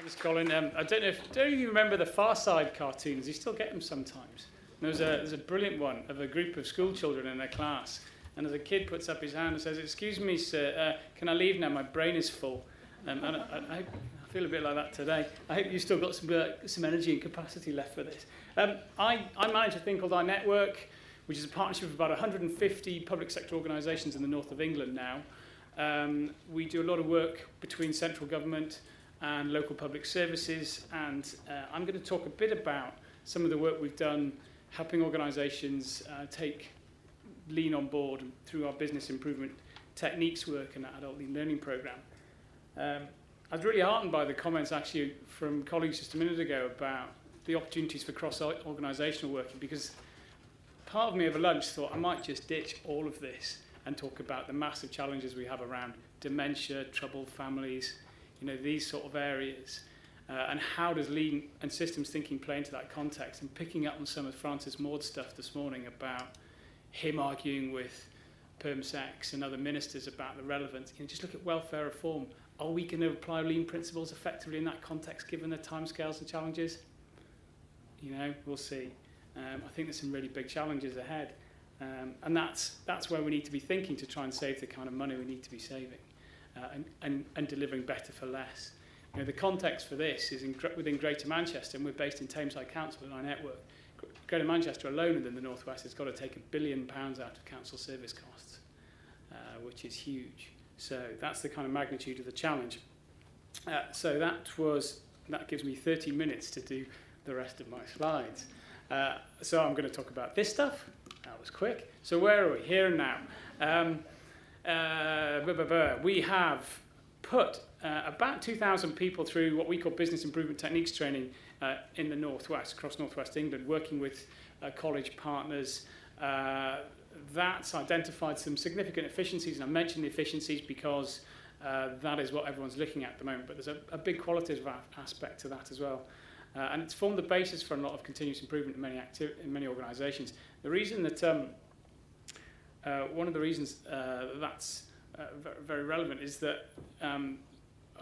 Thanks, Colin. I don't you remember the Far Side cartoons? You still get them sometimes. And there's a brilliant one of a group of school children in their class, and as a kid puts up his hand and says, "Excuse me, sir, can I leave now? My brain is full." And I feel a bit like that today. I hope you've still got some energy and capacity left for this. I manage a thing called iNetwork, which is a partnership of about 150 public sector organisations in the north of England now. We do a lot of work between central government and local public services, and I'm going to talk a bit about some of the work we've done helping organisations take Lean on board through our business improvement techniques work and that adult Lean learning programme. I was really heartened by the comments actually from colleagues just a minute ago about the opportunities for cross-organisational working, because part of me over lunch thought I might just ditch all of this and talk about the massive challenges we have around dementia, troubled families, these sort of areas. And how does Lean and systems thinking play into that context? And picking up on some of Francis Maud's stuff this morning about him arguing with PermSecs and other ministers about the relevance. Just look at welfare reform. Are we going to apply Lean principles effectively in that context, given the timescales and challenges? We'll see. I think there's some really big challenges ahead. And that's where we need to be thinking to try and save the kind of money we need to be saving and delivering better for less. The context for this is within Greater Manchester, and we're based in Tameside Council and iNetwork. Greater Manchester alone within the North West has got to take £1 billion out of council service costs, which is huge. So that's the kind of magnitude of the challenge. So that gives me 30 minutes to do the rest of my slides. So I'm going to talk about this stuff. That was quick. So where are we? Here and now. We have put about 2,000 people through what we call business improvement techniques training in the Northwest, across Northwest England, working with college partners. That's identified some significant efficiencies, and I mention the efficiencies because that is what everyone's looking at the moment, but there's a big qualitative aspect to that as well. And it's formed the basis for a lot of continuous improvement in many organisations. The reason that one of the reasons that's very relevant is that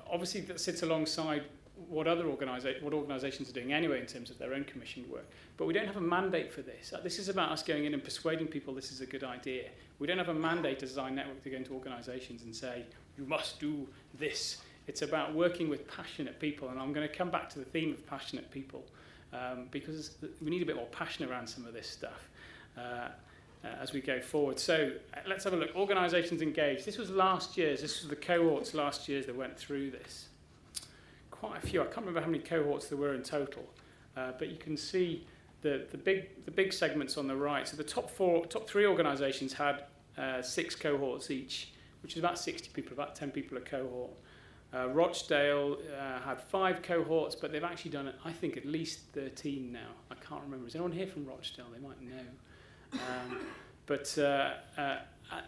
obviously that sits alongside what organisations are doing anyway in terms of their own commissioned work. But we don't have a mandate for this. This is about us going in and persuading people this is a good idea. We don't have a mandate as iNetwork to go into organisations and say, you must do this. It's about working with passionate people, and I'm going to come back to the theme of passionate people because we need a bit more passion around some of this stuff as we go forward. So let's have a look. Organisations engaged. This was last year's. This was the cohorts last year that went through this. Quite a few. I can't remember how many cohorts there were in total, but you can see the big segments on the right. So the top three organisations had 6 cohorts each, which is about 60 people, about 10 people a cohort. Rochdale had 5 cohorts, but they've actually done, I think, at least 13 now. I can't remember. Is anyone here from Rochdale? They might know.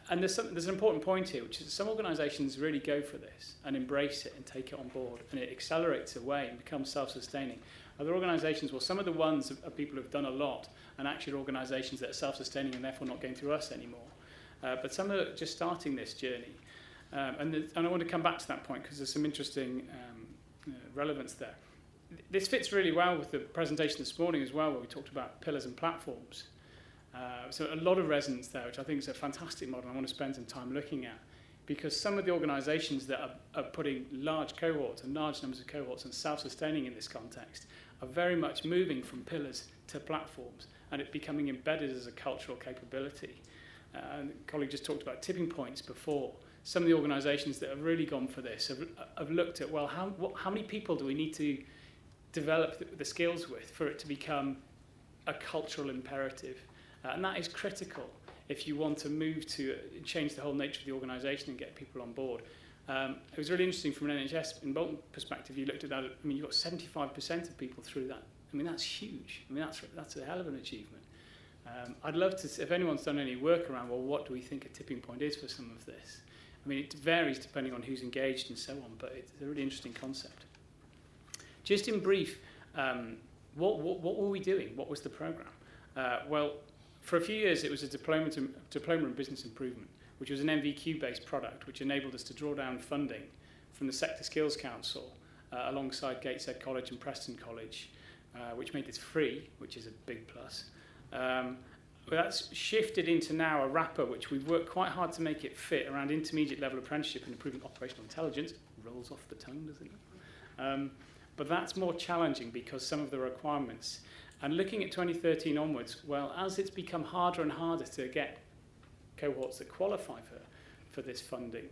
And there's an important point here, which is some organisations really go for this and embrace it and take it on board, and it accelerates away and becomes self-sustaining. Other organisations, well, some of the ones are people who've done a lot and actually organisations that are self-sustaining and therefore not going through us anymore. But some are just starting this journey. And I want to come back to that point because there's some interesting relevance there. This fits really well with the presentation this morning as well, where we talked about pillars and platforms. So a lot of resonance there, which I think is a fantastic model I want to spend some time looking at, because some of the organisations that are putting large cohorts and large numbers of cohorts and self-sustaining in this context are very much moving from pillars to platforms, and it becoming embedded as a cultural capability. And a colleague just talked about tipping points before. Some of the organisations that have really gone for this have looked at, well, how many people do we need to develop the skills with for it to become a cultural imperative? And that is critical if you want to move to change the whole nature of the organisation and get people on board. It was really interesting from an NHS in Bolton perspective. You looked at that. I mean, you've got 75% of people through that. I mean, that's huge. I mean, that's a hell of an achievement. I'd love to, if anyone's done any work around, well, what do we think a tipping point is for some of this? I mean, it varies depending on who's engaged and so on, but it's a really interesting concept. Just in brief, what were we doing? What was the programme? Well, for a few years, it was a diploma in business improvement, which was an MVQ-based product, which enabled us to draw down funding from the Sector Skills Council alongside Gateshead College and Preston College, which made this free, which is a big plus. But that's shifted into now a wrapper, which we've worked quite hard to make it fit around intermediate level apprenticeship and improving operational intelligence. Rolls off the tongue, doesn't it? But that's more challenging because some of the requirements. And looking at 2013 onwards, well, as it's become harder and harder to get cohorts that qualify for this funding,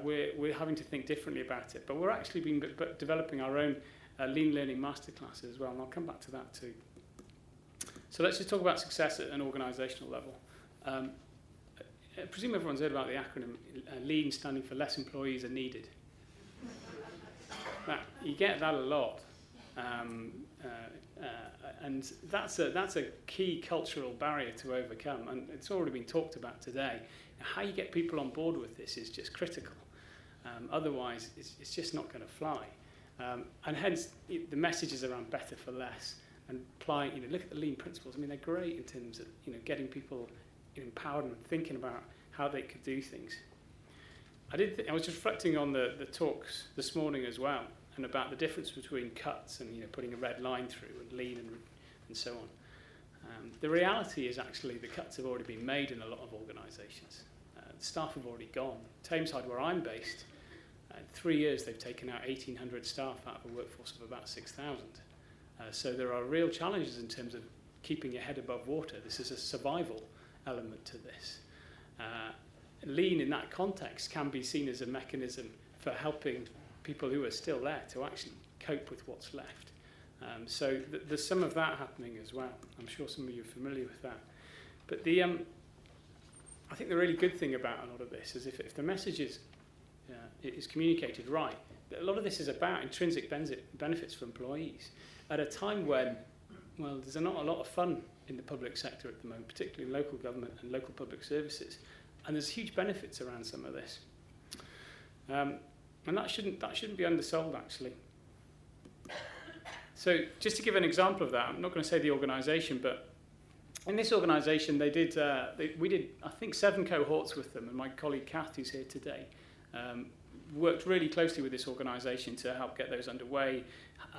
we're having to think differently about it. But we're actually been developing our own lean learning masterclasses as well, and I'll come back to that too. So let's just talk about success at an organisational level. I presume everyone's heard about the acronym LEAN, standing for less employees are needed. Now, you get that a lot. And that's a key cultural barrier to overcome, and it's already been talked about today. How you get people on board with this is just critical. Otherwise, it's just not going to fly. And hence, the messages around better for less and applying, look at the lean principles. I mean, they're great in terms of, getting people empowered and thinking about how they could do things. I was just reflecting on the talks this morning as well, and about the difference between cuts and putting a red line through and lean and so on. The reality is actually the cuts have already been made in a lot of organisations. The staff have already gone. Tameside, where I'm based, in 3 years they've taken out 1,800 staff out of a workforce of about 6,000. So there are real challenges in terms of keeping your head above water. This is a survival element to this. Lean in that context can be seen as a mechanism for helping people who are still there to actually cope with what's left. So there's some of that happening as well. I'm sure some of you are familiar with that. But I think the really good thing about a lot of this is if the message is communicated right, a lot of this is about intrinsic benefits for employees at a time when, well, there's not a lot of fun in the public sector at the moment, particularly in local government and local public services. And there's huge benefits around some of this. And that shouldn't be undersold, actually. So just to give an example of that, I'm not going to say the organisation, but in this organisation, we did, I think, 7 cohorts with them, and my colleague Kath, who's here today, worked really closely with this organisation to help get those underway,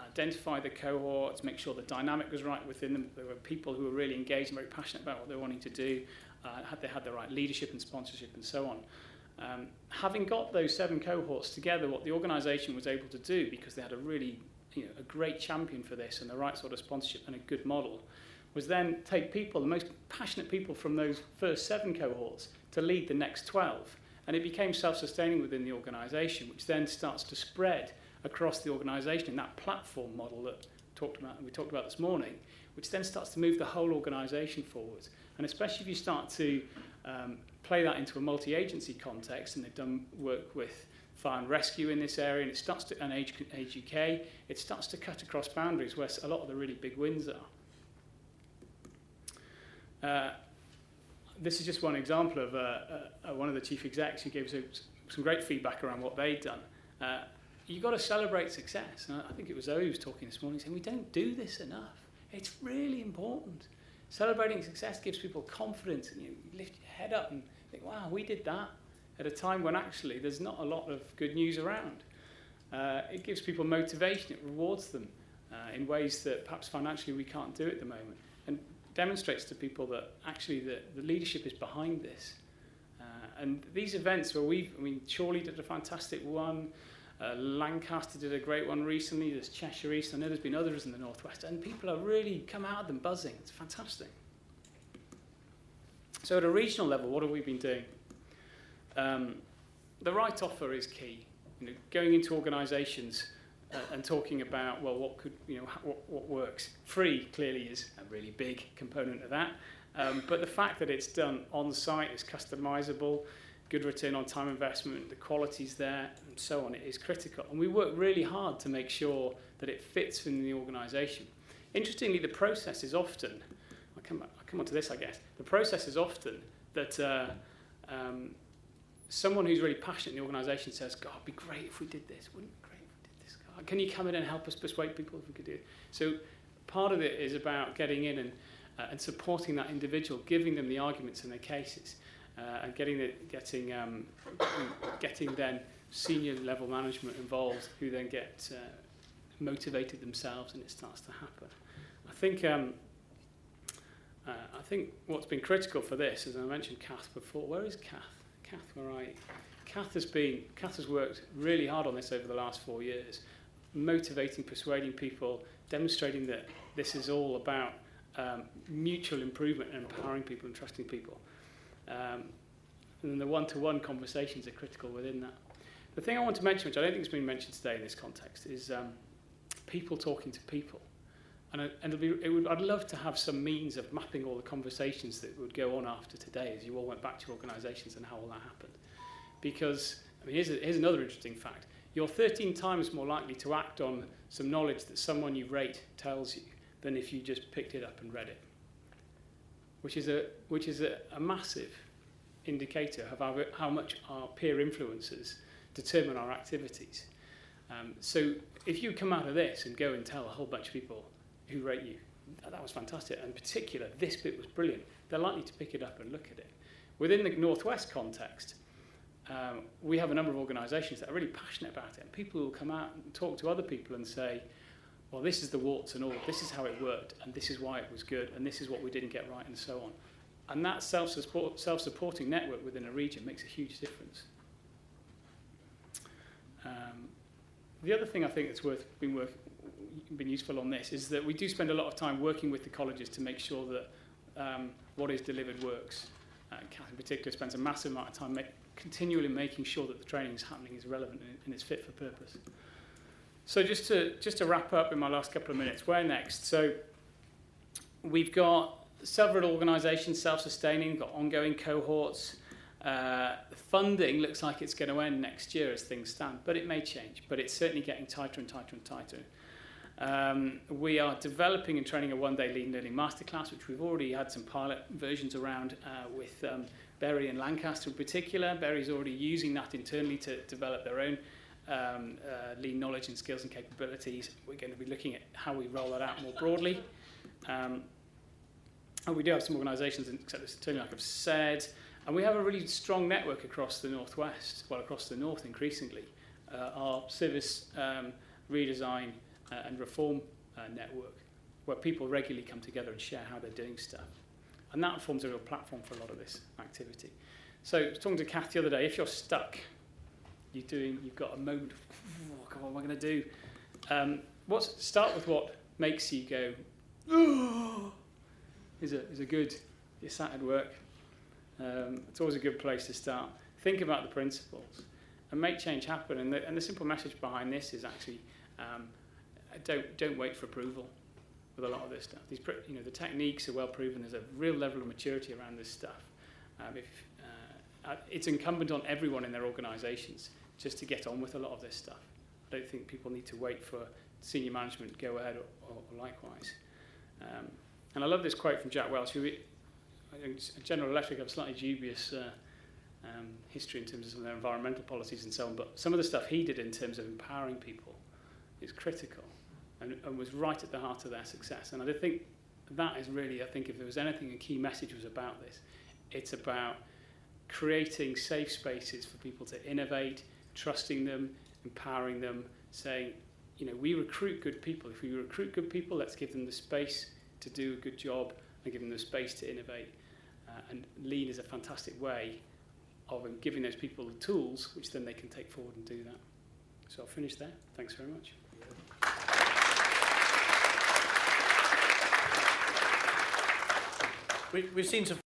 identify the cohorts, make sure the dynamic was right within them. There were people who were really engaged and very passionate about what they were wanting to do, they had the right leadership and sponsorship and so on. Having got those 7 cohorts together, what the organisation was able to do, because they had a really a great champion for this and the right sort of sponsorship and a good model, was then take people, the most passionate people from those first 7 cohorts, to lead the next 12. And it became self-sustaining within the organisation, which then starts to spread across the organisation in that platform model that we talked about this morning, which then starts to move the whole organisation forward. And especially if you start to play that into a multi-agency context, and they've done work with fire and rescue in this area, and it starts to, and Age UK, it starts to cut across boundaries where a lot of the really big wins are. This is just one example of one of the chief execs who gave us some great feedback around what they'd done. You've got to celebrate success. And I think it was Zoe who was talking this morning, saying we don't do this enough. It's really important. Celebrating success gives people confidence, and you lift your head up and think, wow, we did that at a time when actually there's not a lot of good news around. It gives people motivation, it rewards them in ways that perhaps financially we can't do at the moment, and demonstrates to people that actually the leadership is behind this. And these events where Chorley did a fantastic one, Lancaster did a great one recently, there's Cheshire East, I know there's been others in the Northwest, and people are really come out of them buzzing. It's fantastic. So at a regional level, what have we been doing? The right offer is key. Going into organisations and talking about, well, what could, what works. Free clearly is a really big component of that. But the fact that it's done on site, is customisable, good return on time investment, the quality's there, and so on, it is critical. And we work really hard to make sure that it fits within the organisation. Interestingly, the process is often, I'll come on to this, I guess. The process is often that someone who's really passionate in the organisation says, God, it'd be great if we did this. Wouldn't it be great if we did this? God, can you come in and help us persuade people if we could do it? So part of it is about getting in and supporting that individual, giving them the arguments and their cases, and getting then senior level management involved who then get motivated themselves, and it starts to happen. I think what's been critical for this, as I mentioned Kath before, where is Kath? Kath, where are you? Kath has worked really hard on this over the last 4 years, motivating, persuading people, demonstrating that this is all about mutual improvement and empowering people and trusting people. And then the one-to-one conversations are critical within that. The thing I want to mention, which I don't think has been mentioned today in this context, is people talking to people. And I'd love to have some means of mapping all the conversations that would go on after today as you all went back to your organisations and how all that happened. Because, I mean, here's another interesting fact. You're 13 times more likely to act on some knowledge that someone you rate tells you than if you just picked it up and read it. Which is a massive indicator of how much our peer influences determine our activities. So if you come out of this and go and tell a whole bunch of people who rate you, that was fantastic, and in particular, this bit was brilliant, they're likely to pick it up and look at it. Within the Northwest context, we have a number of organisations that are really passionate about it, and people will come out and talk to other people and say, well, this is the warts and all, this is how it worked, and this is why it was good, and this is what we didn't get right, and so on. And that self-supporting network within a region makes a huge difference. The other thing I think that's been useful on this is that we do spend a lot of time working with the colleges to make sure that what is delivered works. Kath in particular spends a massive amount of time continually making sure that the training is happening, is relevant, and is fit for purpose. So just to wrap up in my last couple of minutes, where next? So we've got several organisations self-sustaining, we've got ongoing cohorts. Funding looks like it's going to end next year as things stand, but it may change. But it's certainly getting tighter and tighter and tighter. We are developing and training a one-day Lean Learning Masterclass, which we've already had some pilot versions around with Bury and Lancaster in particular. Bury's already using that internally to develop their own lean knowledge and skills and capabilities. We're going to be looking at how we roll that out more broadly. And we do have some organisations, except this turning like I've said, and we have a really strong network across the Northwest, well, across the North increasingly. Our service redesign and reform network, where people regularly come together and share how they're doing stuff. And that forms a real platform for a lot of this activity. So I was talking to Kath the other day, if you're stuck, you've got a moment of, oh, God, what am I going to do? Start with what makes you go, oh, is a good, you're sat at work. It's always a good place to start. Think about the principles and make change happen. And the simple message behind this is actually don't wait for approval with a lot of this stuff. The techniques are well proven. There's a real level of maturity around this stuff. It's incumbent on everyone in their organisations just to get on with a lot of this stuff. I don't think people need to wait for senior management to go ahead or likewise. And I love this quote from Jack Welch, who General Electric have a slightly dubious history in terms of some of their environmental policies and so on, but some of the stuff he did in terms of empowering people is critical and was right at the heart of their success. And I think that is really, I think if there was anything a key message was about this, it's about creating safe spaces for people to innovate, trusting them, empowering them, saying, we recruit good people. If we recruit good people, let's give them the space to do a good job and give them the space to innovate. And Lean is a fantastic way of giving those people the tools which then they can take forward and do that. So I'll finish there. Thanks very much. We've seen some